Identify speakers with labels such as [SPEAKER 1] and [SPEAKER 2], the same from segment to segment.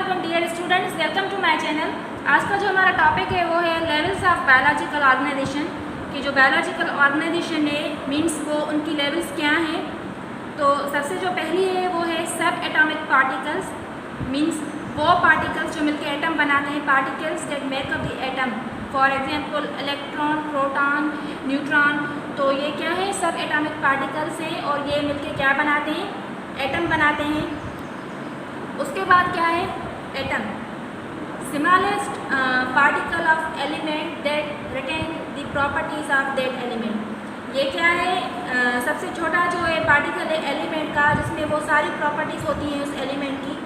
[SPEAKER 1] वालेकुम dear students, welcome to my channel. आज का जो हमारा टॉपिक है वो है लेवल्स ऑफ बायोलॉजिकल ऑर्गेनाइजेशन। कि जो बायोलॉजिकल ऑर्गेनाइजेशन है मींस वो उनकी लेवल्स क्या हैं। तो सबसे जो पहली है वो है सब एटॉमिक पार्टिकल्स, मींस वो पार्टिकल्स जो मिलकर एटम बनाते हैं, particles that make up the atom. For example electron, proton, neutron. तो ये क्या है, सब एटॉमिक पार्टिकल्स हैं और ये मिलकर क्या बनाते हैं, एटम बनाते हैं। उसके बाद क्या है, atom smallest particle of element that retain the properties of that element. ये क्या है, सबसे छोटा जो है पार्टिकल है एलिमेंट का, जिसमें वो सारी प्रॉपर्टीज़ होती हैं उस एलिमेंट की।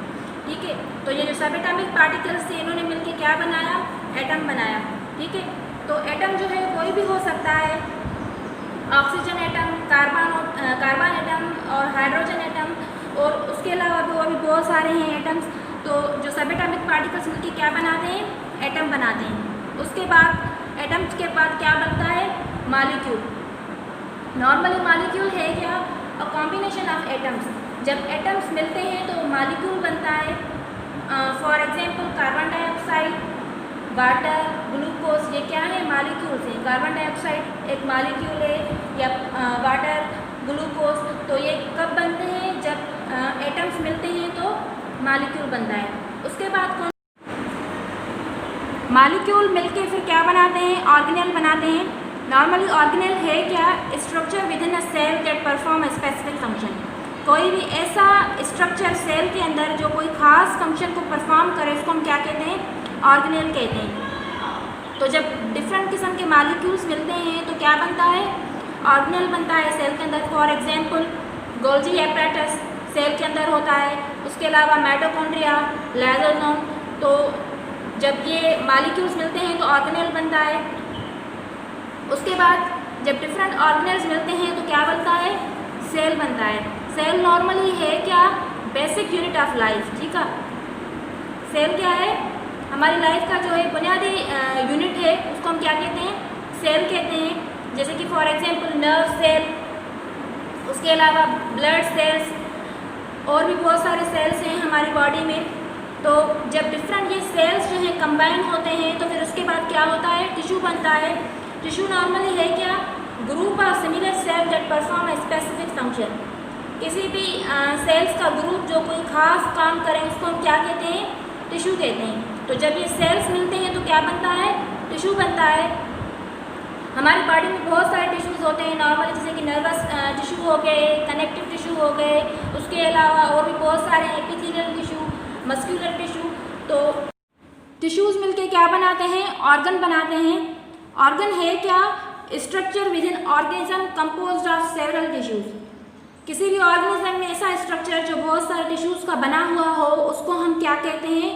[SPEAKER 1] ठीक है, तो ये जो सब एटॉमिक पार्टिकल्स थे इन्होंने मिलकर क्या बनाया, एटम बनाया। ठीक है, तो एटम जो है कोई भी हो सकता है, ऑक्सीजन एटम, कार्बन एटम और हाइड्रोजन एटम, और उसके अलावा भी और भी बहुत सारे हैं एटम्स। तो जो सब एटॉमिक पार्टिकल्स मिलकर क्या बनाते हैं, एटम बनाते हैं। उसके बाद एटम्स के बाद क्या बनता है, मॉलिक्यूल। नॉर्मली मॉलिक्यूल है क्या, अ कॉम्बिनेशन ऑफ एटम्स। जब एटम्स मिलते हैं तो मॉलिक्यूल बनता है। For example carbon dioxide, water, glucose, ये क्या है, मॉलिक्यूल्स हैं। कार्बन डाइऑक्साइड एक मॉलिक्यूल है, या वाटर, ग्लूकोज। तो ये कब बनते हैं, जब एटम्स मिलते हैं तो मॉलिक्यूल बनता है। उसके बाद कौन, मॉलिक्यूल मिलके फिर क्या बनाते हैं, ऑर्गेनेल बनाते हैं। नॉर्मली ऑर्गेनेल है क्या, structure within a cell that perform a specific function. कोई भी ऐसा स्ट्रक्चर सेल के अंदर जो कोई खास फंक्शन को परफॉर्म करे, उसको हम क्या कहते हैं, ऑर्गेनेल कहते हैं। तो जब डिफरेंट किस्म के मॉलिक्यूल्स मिलते हैं तो क्या बनता है, ऑर्गेनेल बनता है सेल के अंदर। For example Golgi apparatus cell के अंदर होता है। उसके अलावा माइटोकॉन्ड्रिया, लाइसोसोम। तो जब ये मॉलिक्यूल्स मिलते हैं तो ऑर्गेनेल बनता है। उसके बाद जब डिफरेंट ऑर्गेनेल्स मिलते हैं तो क्या बनता है, सेल बनता है। सेल नॉर्मली है क्या, बेसिक यूनिट ऑफ लाइफ। ठीक है, सेल क्या है, हमारी लाइफ का जो है बुनियादी यूनिट है, उसको हम क्या कहते हैं, सेल कहते हैं। जैसे कि फॉर एग्जांपल नर्व सेल, उसके अलावा ब्लड सेल्स, और भी बहुत सारे सेल्स हैं हमारी बॉडी में। तो जब डिफरेंट ये सेल्स जो हैं कंबाइन होते हैं तो फिर उसके बाद क्या होता है, टिश्यू बनता है। टिश्यू नॉर्मली है क्या, group of similar cell that perform a specific function. किसी भी सेल्स का ग्रुप जो कोई खास काम करें उसको हम क्या कहते हैं, टिश्यू कहते हैं। तो जब ये सेल्स मिलते हैं तो क्या बनता है, टिश्यू बनता है। हमारी बॉडी में बहुत सारे टिश्यूज़ होते हैं नॉर्मली, जैसे कि नर्वस टिश्यू हो गए, कनेक्टिव टिश्यू हो गए, उसके अलावा और भी बहुत सारे एपिथेलियल टिश्यू, मस्कुलर टिश्यू। तो टिश्यूज़ मिलके क्या बनाते हैं, ऑर्गन बनाते हैं। ऑर्गन है क्या, structure with in organism composed of several tissues. किसी भी ऑर्गेनिज्म में ऐसा स्ट्रक्चर जो बहुत सारे टिश्यूज़ का बना हुआ हो, उसको हम क्या कहते हैं,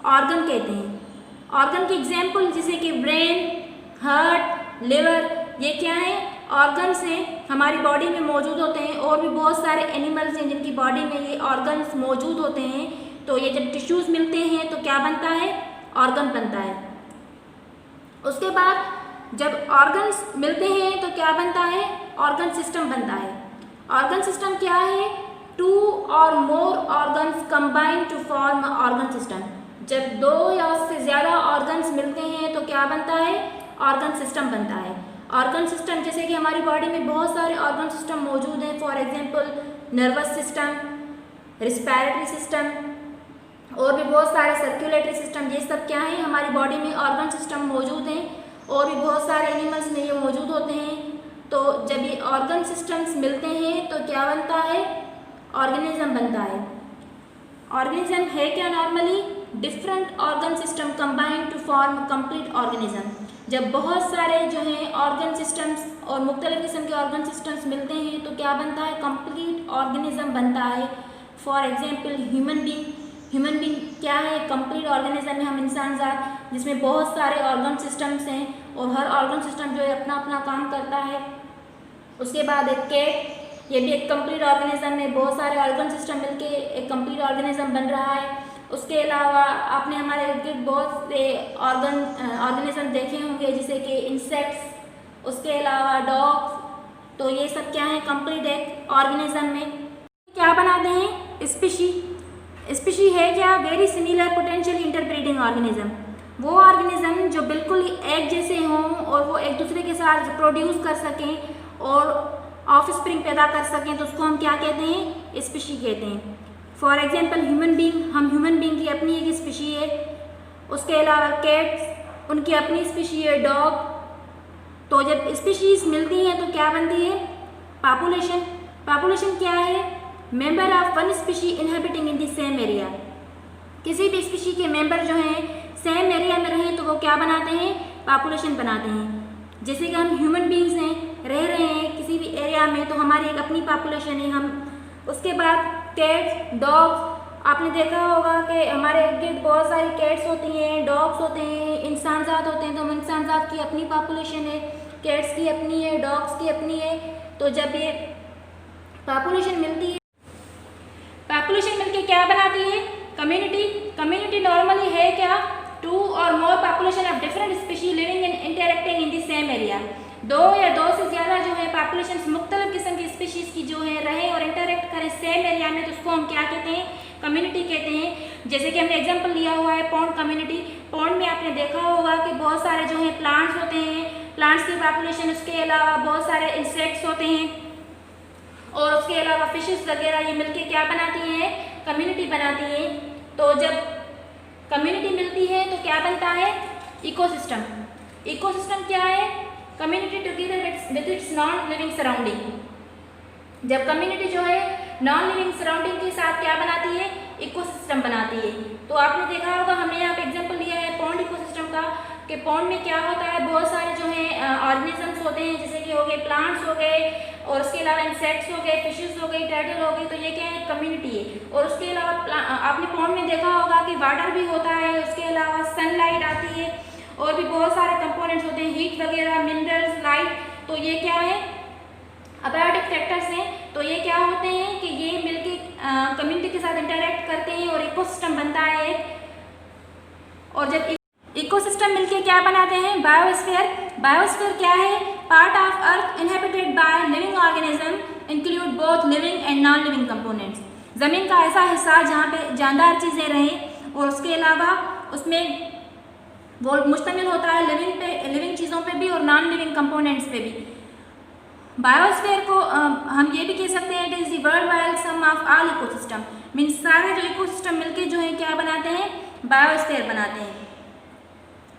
[SPEAKER 1] ऑर्गन कहते हैं। ऑर्गन की एग्जाम्पल जैसे कि ब्रेन, हार्ट, लिवर, ये क्या है, ऑर्गन्स हैं, हमारी बॉडी में मौजूद होते हैं। और भी बहुत सारे एनिमल्स हैं जिनकी बॉडी में ये ऑर्गन्स मौजूद होते हैं। तो ये जब टिश्यूज़ मिलते हैं तो क्या बनता है, ऑर्गन बनता है। उसके बाद जब ऑर्गन्स मिलते हैं तो क्या बनता है, ऑर्गन सिस्टम बनता है। ऑर्गन सिस्टम क्या है, टू और more organs combine to form organ system. जब दो या उससे ज़्यादा ऑर्गन्स मिलते हैं तो क्या बनता है, ऑर्गन सिस्टम बनता है। ऑर्गन सिस्टम जैसे कि हमारी बॉडी में बहुत सारे ऑर्गन सिस्टम मौजूद हैं। For example nervous system, respiratory system, और भी बहुत सारे सर्कुलेटरी सिस्टम। ये सब क्या है, हमारी बॉडी में ऑर्गन सिस्टम मौजूद हैं। और भी बहुत सारे एनिमल्स में ये मौजूद होते हैं। तो जब ये ऑर्गन सिस्टम्स मिलते हैं तो क्या बनता है, ऑर्गेनिज्म बनता है। ऑर्गेनिज्म है क्या, normally different organ system combine to form complete organism. जब बहुत सारे जो हैं ऑर्गन सिस्टम्स और मुख्तलिफ किस्म के ऑर्गन सिस्टम्स मिलते हैं तो क्या बनता है, कंप्लीट ऑर्गेनिज्म बनता है। For example human being. Human being क्या है, कंप्लीट ऑर्गेनिज्म है, हम इंसान ज़ात, जिसमें बहुत सारे ऑर्गन सिस्टम्स हैं और हर ऑर्गन सिस्टम जो है अपना अपना काम करता है। उसके बाद एक कैट, ये भी एक कंप्लीट ऑर्गेनिज्म है, बहुत सारे ऑर्गन सिस्टम मिलके एक कंप्लीट ऑर्गेनिज्म बन रहा है। उसके अलावा आपने हमारे इर्द गिर्द बहुत से ऑर्गेनिज्म देखे होंगे, जैसे कि इंसेक्ट्स, उसके अलावा डॉग्स। तो ये सब क्या है, कंप्लीट एक ऑर्गेनिज्म में क्या बनाते हैं, स्पीशी। स्पीशी है क्या? Very similar potentially interbreeding organism, वो ऑर्गेनिज्म जो बिल्कुल एक जैसे हों और वो एक दूसरे के साथ प्रोड्यूस कर सकें और ऑफ स्प्रिंग पैदा कर सकें, तो उसको हम क्या कहते हैं? स्पीशी कहते हैं। फॉर एग्जांपल ह्यूमन बींग, हम ह्यूमन बींग की अपनी एक स्पीशी है, उसके अलावा कैट्स उनकी अपनी स्पीशी है, डॉग। तो जब स्पीशीज मिलती हैं तो क्या बनती है? पॉपुलेशन। पॉपुलेशन क्या है? Member of one species inhabiting in the same area. किसी भी स्पीशी के मेंबर जो हैं सेम एरिया में रहें तो वो क्या बनाते हैं? पॉपुलेशन बनाते हैं। जैसे कि हम ह्यूमन बींग्स हैं, रह रहे हैं किसी भी एरिया में, तो हमारी एक अपनी पॉपुलेशन है। हम उसके बाद कैट्स, डॉग्स, आपने देखा होगा कि हमारे इर्द गिर्द बहुत सारी कैट्स होती हैं, डॉग्स होते हैं, इंसान जात होते हैं, तो हम इंसान जात की अपनी पॉपुलेशन है, कैट्स की अपनी है, डॉग्स की अपनी है। तो जब ये पॉपुलेशन मिलती है, पॉपुलेशन मिलके क्या बनाती है? कम्युनिटी। कम्युनिटी नॉर्मली है क्या? टू और more population of different species living and interacting in the same area. दो या दो से ज़्यादा जो है पॉपुलेशन मुख्तलिफ किस्म की स्पीशीज़ की जो है रहें और इंटरेक्ट करें सेम एरिया में, तो उसको हम क्या कहते हैं? कम्युनिटी कहते हैं। जैसे कि हमने एग्जांपल लिया हुआ है पॉन्ड कम्युनिटी। पॉन्ड में आपने देखा होगा कि बहुत सारे जो है प्लांट्स होते हैं, प्लांट्स की पॉपुलेशन, उसके अलावा बहुत सारे इंसेक्ट्स होते हैं और उसके अलावा फिशेस वगैरह, ये मिलके क्या बनाती हैं? कम्युनिटी बनाती हैं। तो जब कम्युनिटी मिलती है तो क्या बनता है? इकोसिस्टम। इकोसिस्टम क्या है? Community together with its non living surrounding. जब कम्युनिटी जो है नॉन लिविंग सराउंडिंग के साथ क्या बनाती है? इकोसिस्टम बनाती है। तो आपने देखा होगा, हमने यहाँ पे एग्जांपल लिया है पॉन्ड इकोसिस्टम का, कि पॉन्ड में क्या होता है? बहुत सारे जो है ऑर्गेनिजम्स होते हैं, जैसे कि हो गए प्लांट्स हो गए और उसके अलावा इंसेक्ट्स हो गए, फिशेस हो गई, टर्टल हो गई। तो ये क्या है? कम्युनिटी है। और उसके अलावा आपने पॉन्ड में देखा होगा कि वाटर भी होता है, उसके अलावा सनलाइट आती है और भी बहुत सारे कंपोनेंट्स होते हैं, हीट वगैरह, मिनरल्स, लाइट। तो ये क्या है? अबायोटिक फैक्टर्स हैं। तो ये क्या होते हैं कि ये मिलके कम्युनिटी के साथ इंटरेक्ट करते हैं और इकोसिस्टम बनता है। और जब इकोसिस्टम मिलके क्या बनाते हैं? बायोस्फीयर। बायोस्फीयर क्या है? Part of earth inhabited by living organism include both living and non living components. ज़मीन का ऐसा हिस्सा जहाँ पे जानदार चीज़ें रहें और उसके अलावा उसमें वो मुश्तमिल होता है लिविंग चीज़ों पे भी और नॉन लिविंग कंपोनेंट्स पे भी। बायोस्फीयर को हम ये भी कह सकते हैं it is the world wide sum of all ecosystem. Means सारे जो इकोसिस्टम मिलके जो है क्या बनाते हैं? बायोस्फीयर बनाते हैं।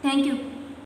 [SPEAKER 1] Thank you.